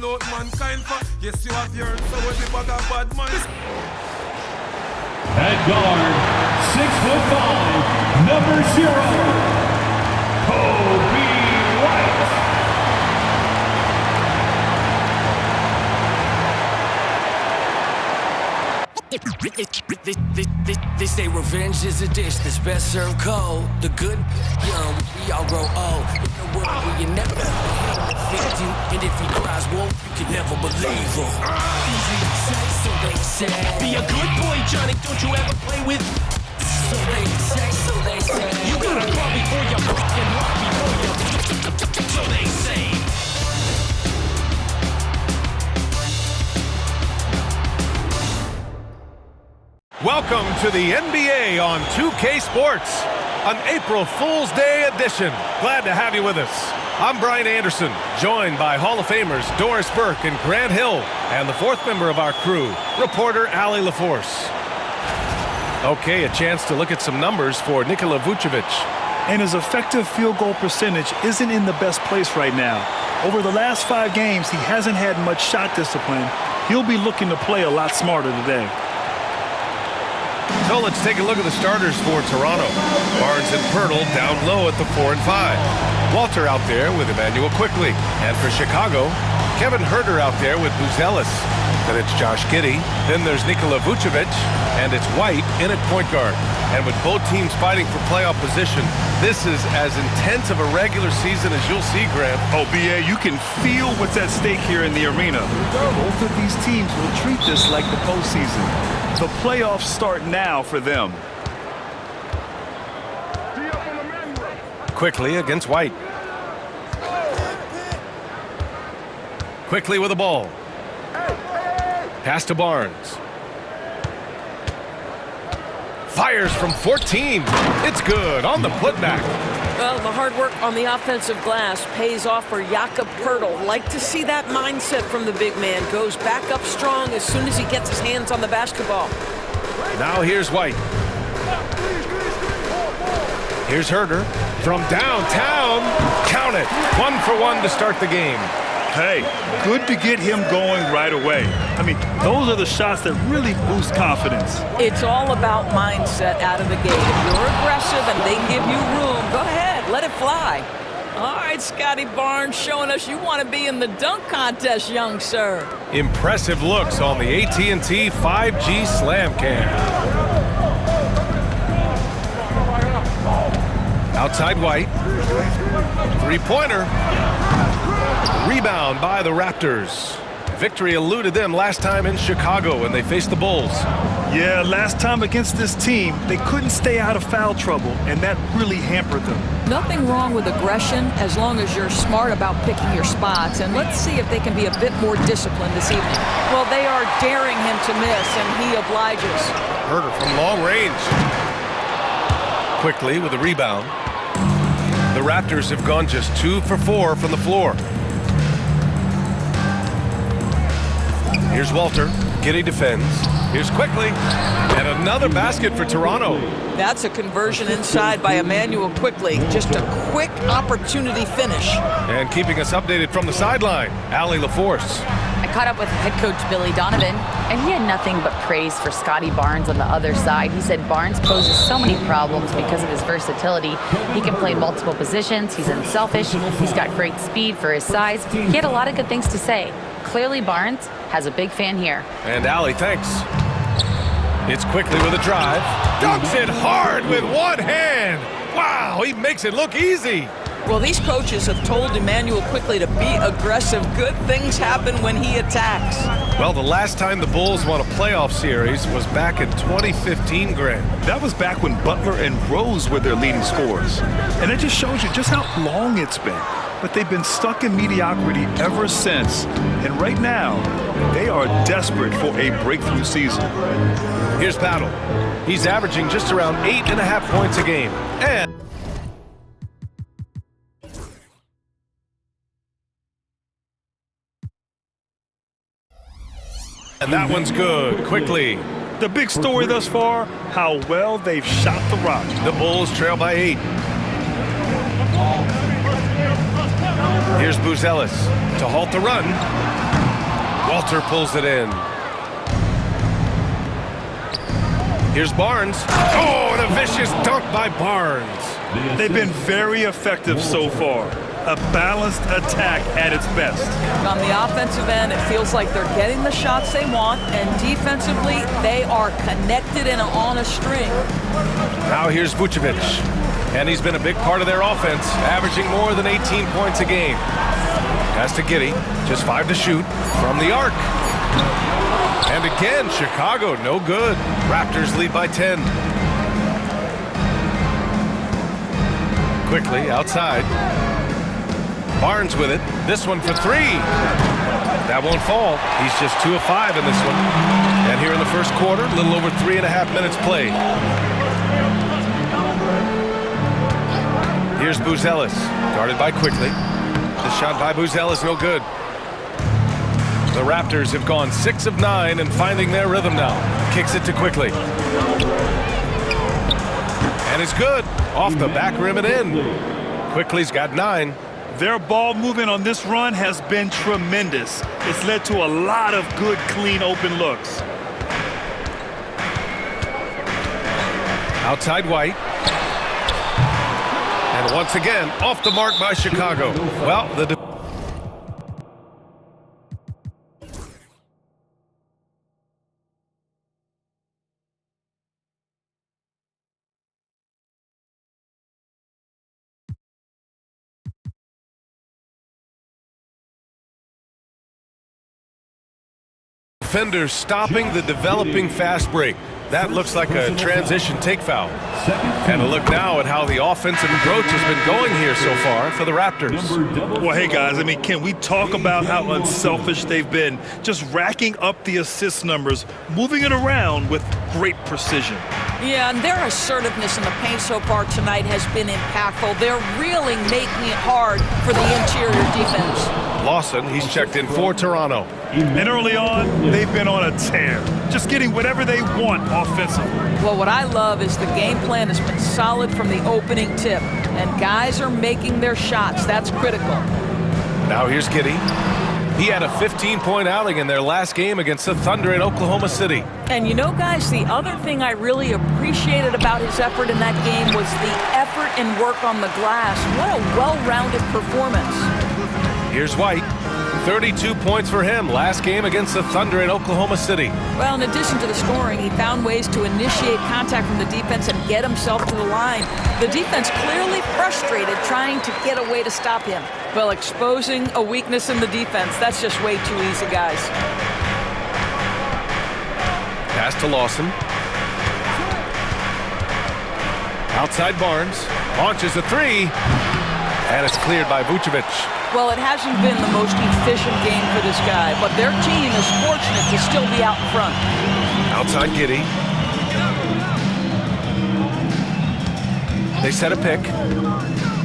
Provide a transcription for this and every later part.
out mankind for. Yes, you have your so with the bag of bad man. At guard, 6'5", number 0, Kobe White. They say revenge is a dish that's best served cold. The good, young, we all grow old. In a world where you never fit you, and if he cries wolf, you can never believe him. Easy to say, so they say. Be a good boy, Johnny, don't you ever play with. So they say, so they say. You gotta crawl before you fucking walk before you. So they say. Welcome to the NBA on 2K Sports, an April Fool's Day edition. Glad to have you with us. I'm Brian Anderson, joined by Hall of Famers Doris Burke and Grant Hill, and the fourth member of our crew, reporter Allie LaForce. Okay, a chance to look at some numbers for Nikola Vucevic. And his effective field goal percentage isn't in the best place right now. Over the last 5 games, he hasn't had much shot discipline. He'll be looking to play a lot smarter today. So let's take a look at the starters for Toronto. Barnes and Pirtle down low at the 4 and 5. Walter out there with Emmanuel Quickley. And for Chicago, Kevin Huerter out there with Buzelis. Then it's Josh Giddey. Then there's Nikola Vucevic. And it's White in at point guard. And with both teams fighting for playoff position, this is as intense of a regular season as you'll see, Grant. Oh, B.A., you can feel what's at stake here in the arena. Both of these teams will treat this like the postseason. The playoffs start now for them. Quickly against White. Quickly with the ball. Pass to Barnes. Fires from 14. It's good on the putback. Well, the hard work on the offensive glass pays off for Jakob Poeltl. Like to see that mindset from the big man. Goes back up strong as soon as he gets his hands on the basketball. Now here's White. Here's Huerter from downtown. Count it. 1 for 1 to start the game. Hey, good to get him going right away. I mean, those are the shots that really boost confidence. It's all about mindset out of the gate. If you're aggressive and they give you room, go ahead, let it fly. All right, Scotty Barnes showing us you want to be in the dunk contest, young sir. Impressive looks on the AT&T 5G Slam Cam. Outside White. Three-pointer. Rebound by the Raptors. Victory eluded them last time in Chicago when they faced the Bulls. Yeah, last time against this team, they couldn't stay out of foul trouble, and that really hampered them. Nothing wrong with aggression as long as you're smart about picking your spots. And let's see if they can be a bit more disciplined this evening. Well, they are daring him to miss, and he obliges. Huerter from long range. Quickly with a rebound. The Raptors have gone just 2 for 4 from the floor. Here's Walter. Giddey defends. Here's Quickley. And another basket for Toronto. That's a conversion inside by Emmanuel Quickley. Just a quick opportunity finish. And keeping us updated from the sideline, Allie LaForce. I caught up with head coach Billy Donovan, and he had nothing but praise for Scotty Barnes on the other side. He said Barnes poses so many problems because of his versatility. He can play multiple positions. He's unselfish. He's got great speed for his size. He had a lot of good things to say. Clearly, Barnes has a big fan here. And Allie, thanks. It's Quickley with a drive. Dunks it hard with one hand. Wow, he makes it look easy. Well, these coaches have told Emmanuel Quickley to be aggressive. Good things happen when he attacks. Well, the last time the Bulls won a playoff series was back in 2015, Grant. That was back when Butler and Rose were their leading scorers. And it just shows you just how long it's been. But they've been stuck in mediocrity ever since. And right now, they are desperate for a breakthrough season. Here's Battle. He's averaging just around 8.5 points a game. And that one's good. Quickly. The big story thus far, how well they've shot the rock. The Bulls trail by 8. Here's Buzelis to halt the run. Walter pulls it in. Here's Barnes. Oh, and a vicious dunk by Barnes. They've been very effective so far. A balanced attack at its best. On the offensive end, it feels like they're getting the shots they want, and defensively, they are connected and on a string. Now here's Vucevic, and he's been a big part of their offense, averaging more than 18 points a game. Pass to Giddey, just 5 to shoot from the arc. And again, Chicago, no good. Raptors lead by 10. Quickly, outside. Barnes with it. This one for 3. That won't fall. He's just 2 of 5 in this one. And here in the first quarter, a little over 3.5 minutes played. Here's Buzelis, guarded by Quickly. The shot by Buzelis, no good. The Raptors have gone 6 of 9 and finding their rhythm now. Kicks it to Quickly. And it's good. Off the back rim and in. Quickly's got 9. Their ball movement on this run has been tremendous. It's led to a lot of good, clean, open looks. Outside White. And once again, off the mark by Chicago. Well, the defenders stopping the developing fast break. That looks like a transition take foul. And a look now at how the offensive approach has been going here so far for the Raptors. Well, hey, guys, I mean, can we talk about how unselfish they've been? Just racking up the assist numbers, moving it around with great precision. Yeah, and their assertiveness in the paint so far tonight has been impactful. They're really making it hard for the interior defense. Lawson, he's checked in for Toronto. And early on, they've been on a tear, just getting whatever they want offensively. Well, what I love is the game plan has been solid from the opening tip, and guys are making their shots. That's critical. Now here's Giddey. He had a 15-point outing in their last game against the Thunder in Oklahoma City. And you know, guys, the other thing I really appreciated about his effort in that game was the effort and work on the glass. What a well-rounded performance. Here's White. 32 points for him last game against the Thunder in Oklahoma City. Well, in addition to the scoring, he found ways to initiate contact from the defense and get himself to the line. The defense clearly frustrated trying to get a way to stop him. Well, exposing a weakness in the defense, that's just way too easy, guys. Pass to Lawson. Outside Barnes. Launches a 3. And it's cleared by Vucevic. Well, it hasn't been the most efficient game for this guy, but their team is fortunate to still be out in front. Outside Giddey. They set a pick.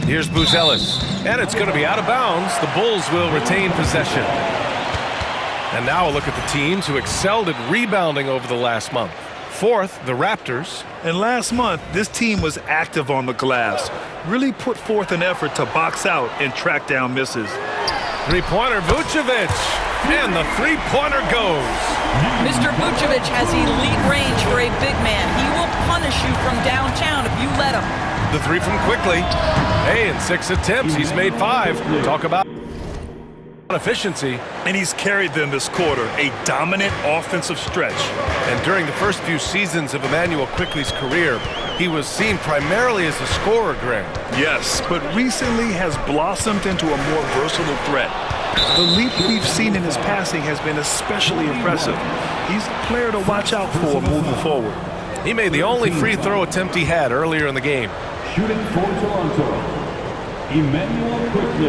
Here's Buzelis. And it's going to be out of bounds. The Bulls will retain possession. And now a look at the teams who excelled at rebounding over the last month. Fourth, the Raptors. And last month, this team was active on the glass. Really put forth an effort to box out and track down misses. Three-pointer, Vucevic. And the three-pointer goes. Mr. Vucevic has elite range for a big man. He will punish you from downtown if you let him. The 3 from Quickly. Hey, in 6 attempts, he's made 5. Talk about efficiency. And he's carried them this quarter, a dominant offensive stretch. And during the first few seasons of Immanuel Quickley's career, he was seen primarily as a scorer, Graham. Yes, but recently has blossomed into a more versatile threat. The leap we've seen in his passing has been especially impressive. He's a player to watch out for moving forward. He made the only free throw attempt he had earlier in the game. Shooting for Toronto, Immanuel Quickley.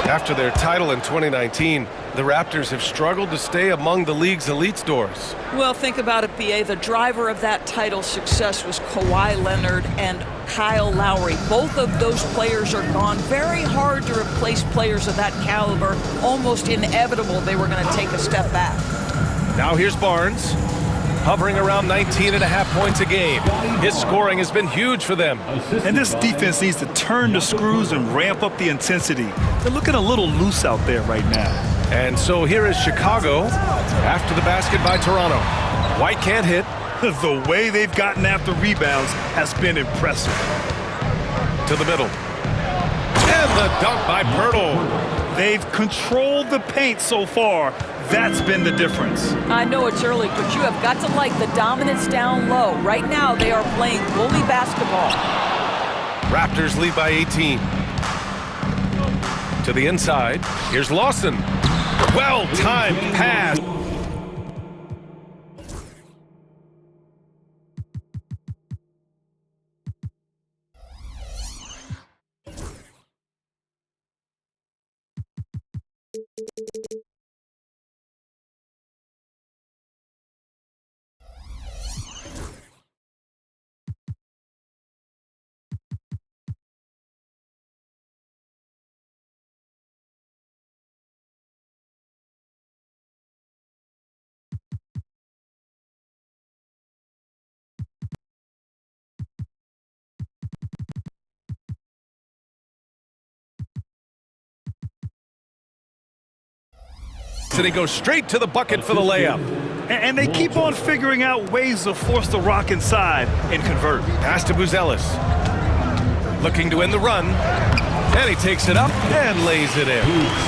After their title in 2019, the Raptors have struggled to stay among the league's elite stars. Well, think about it, B.A. The driver of that title success was Kawhi Leonard and Kyle Lowry. Both of those players are gone. Very hard to replace players of that caliber. Almost inevitable they were going to take a step back. Now here's Barnes, hovering around 19.5 points a game. His scoring has been huge for them. And this defense needs to turn the screws and ramp up the intensity. They're looking a little loose out there right now. And so here is Chicago after the basket by Toronto. White can't hit. The way they've gotten after rebounds has been impressive. To the middle. And the dunk by Pirtle. They've controlled the paint so far. That's been the difference. I know it's early, but you have got to like the dominance down low. Right now, they are playing bully basketball. Raptors lead by 18. To the inside. Here's Lawson. Well-timed pass. And he goes straight to the bucket for the layup. And they keep on figuring out ways to force the rock inside and convert. Pass to Buzelis. Looking to end the run. And he takes it up and lays it in.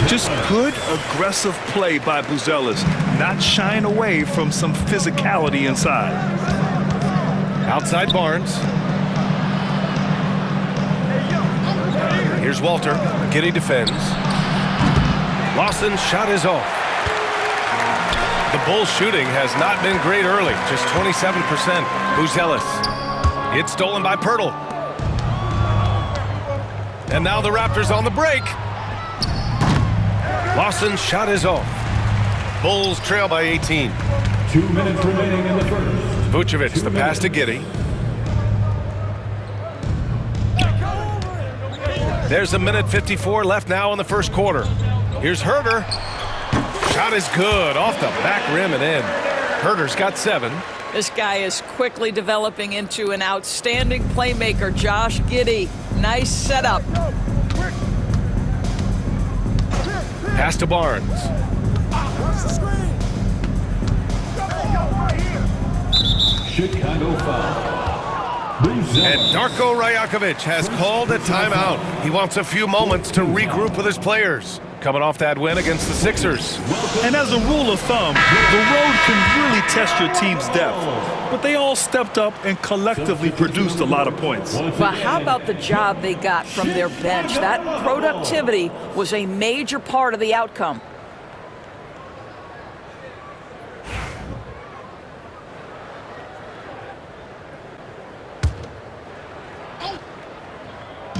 Just good, aggressive play by Buzelis, not shying away from some physicality inside. Outside Barnes. Here's Walter. Giddey defends. Lawson's shot is off. The Bulls shooting has not been great early, just 27%. Buzelis. It's stolen by Pirtle. And now the Raptors on the break. Lawson's shot is off. Bulls trail by 18. 2 minutes remaining in the first. Vucevic, the pass to Giddey. There's a minute 54 left now in the first quarter. Here's Herder. Shot is good, off the back rim and in. Herder's got 7. This guy is quickly developing into an outstanding playmaker, Josh Giddey. Nice setup. Pass to Barnes. Chicago foul. And Darko Rajakovic has called a timeout. He wants a few moments to regroup with his players. Coming off that win against the Sixers. And as a rule of thumb, the road can really test your team's depth. But they all stepped up and collectively produced a lot of points. But how about the job they got from their bench? That productivity was a major part of the outcome.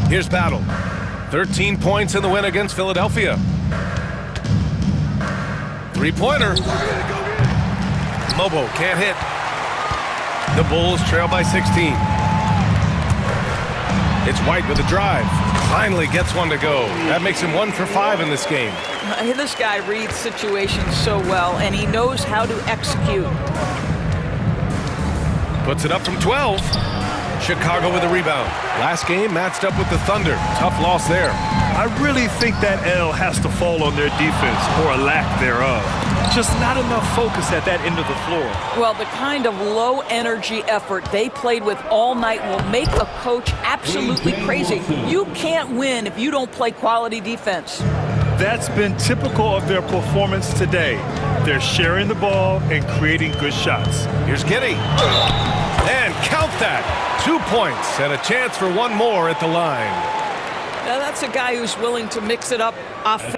Here's Battle. 13 points in the win against Philadelphia. Three-pointer. Mobo can't hit. The Bulls trail by 16. It's White with a drive. Finally gets one to go. That makes him 1 for 5 in this game. This guy reads situations so well, and he knows how to execute. Puts it up from 12. Chicago with a rebound. Last game matched up with the Thunder. Tough loss there. I really think that L has to fall on their defense, or a lack thereof. Just not enough focus at that end of the floor. Well, the kind of low-energy effort they played with all night will make a coach absolutely crazy. You can't win if you don't play quality defense. That's been typical of their performance today. They're sharing the ball and creating good shots. Here's Giddey. And count that. 2 points and a chance for one more at the line. Now, that's a guy who's willing to mix it up offensively.